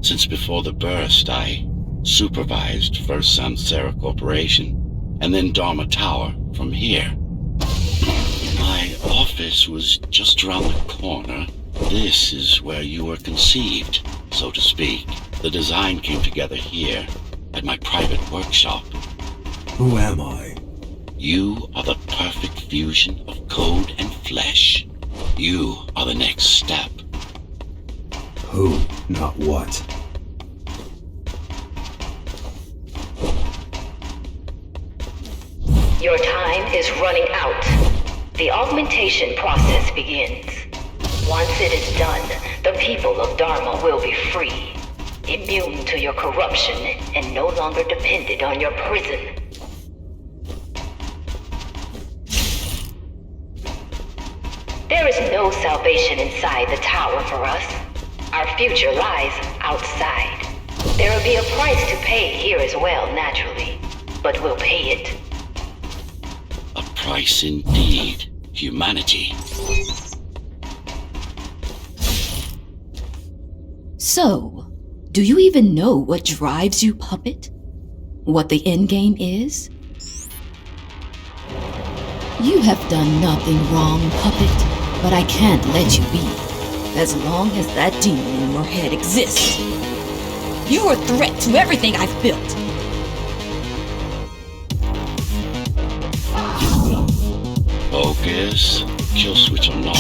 Since before the burst, I supervised first Samsara Corporation, and then Dharma Tower from here. My office was just around the corner. This is where you were conceived, so to speak. The design came together here, at my private workshop. Who am I? You are the perfect fusion of code and flesh. You are the next step. Who, not what. Your time is running out. The augmentation process begins. Once it is done, the people of Dharma will be free, immune to your corruption and no longer dependent on your prison. There is no salvation inside the tower for us. Our future lies outside. There will be a price to pay here as well, naturally, but we'll pay it. A price indeed. Humanity. So, do you even know what drives you, Puppet? What the endgame is? You have done nothing wrong, Puppet, but I can't let you be. As long as that demon in your head exists. You're a threat to everything I've built. Focus. Kill switch or not,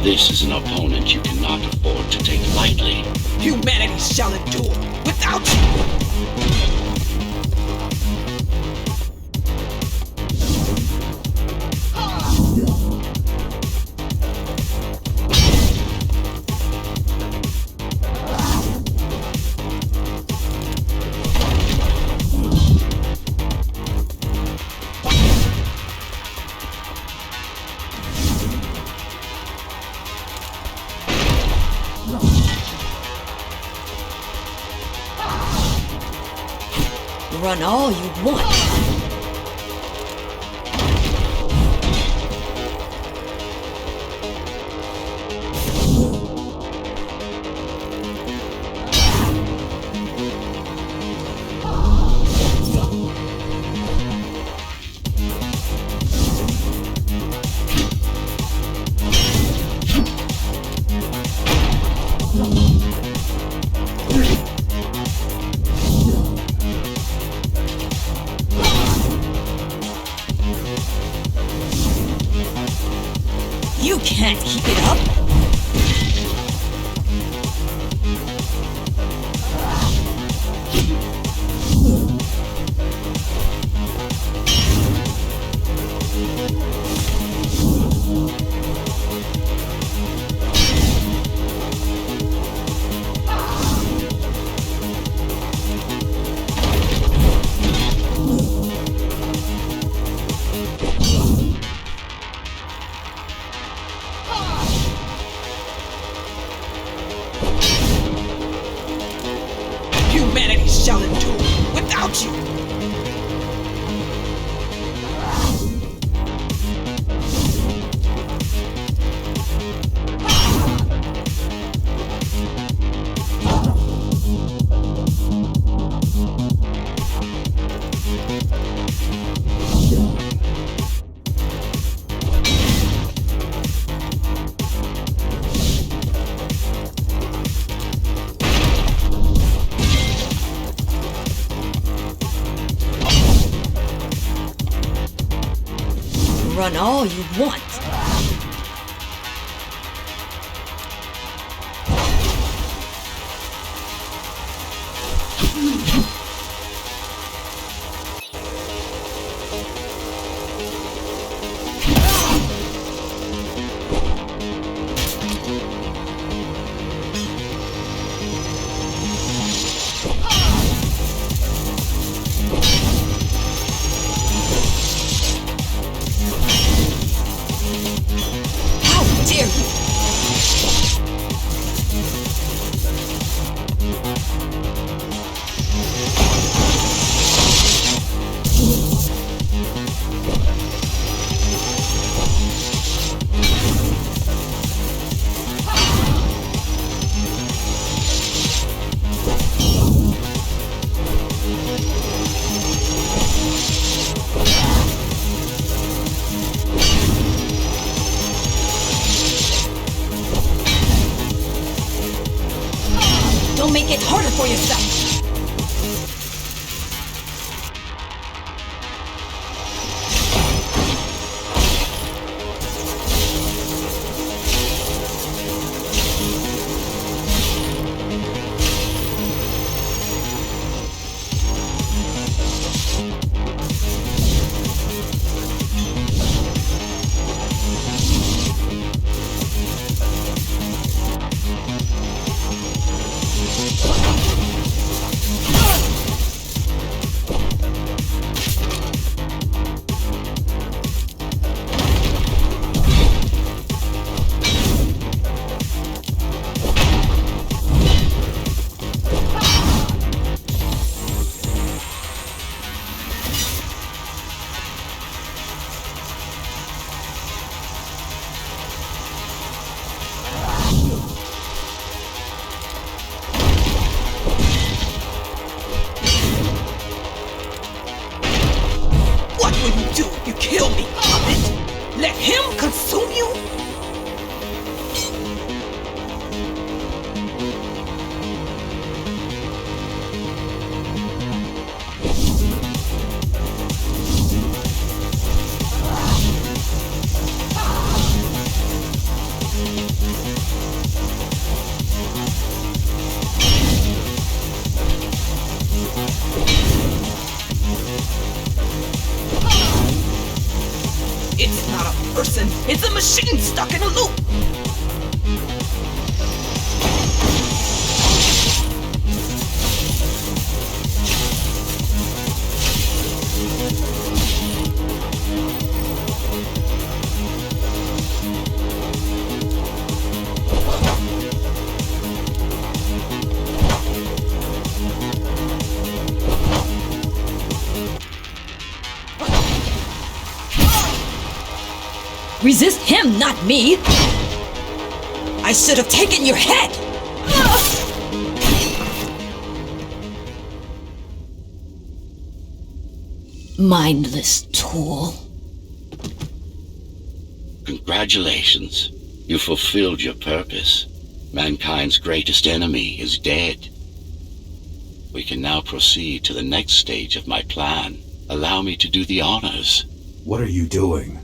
this is an opponent you cannot afford to take lightly. Humanity shall endure without you! Run all you want. You can't keep it up! Humanity shall endure without you! Run all you want. Don't make it harder for yourself. What will you do if you kill me, puppet? Let him consume you? It's not a person, it's a machine stuck in a loop. Resist him, not me! I should have taken your head! Mindless tool. Congratulations. You fulfilled your purpose. Mankind's greatest enemy is dead. We can now proceed to the next stage of my plan. Allow me to do the honors. What are you doing?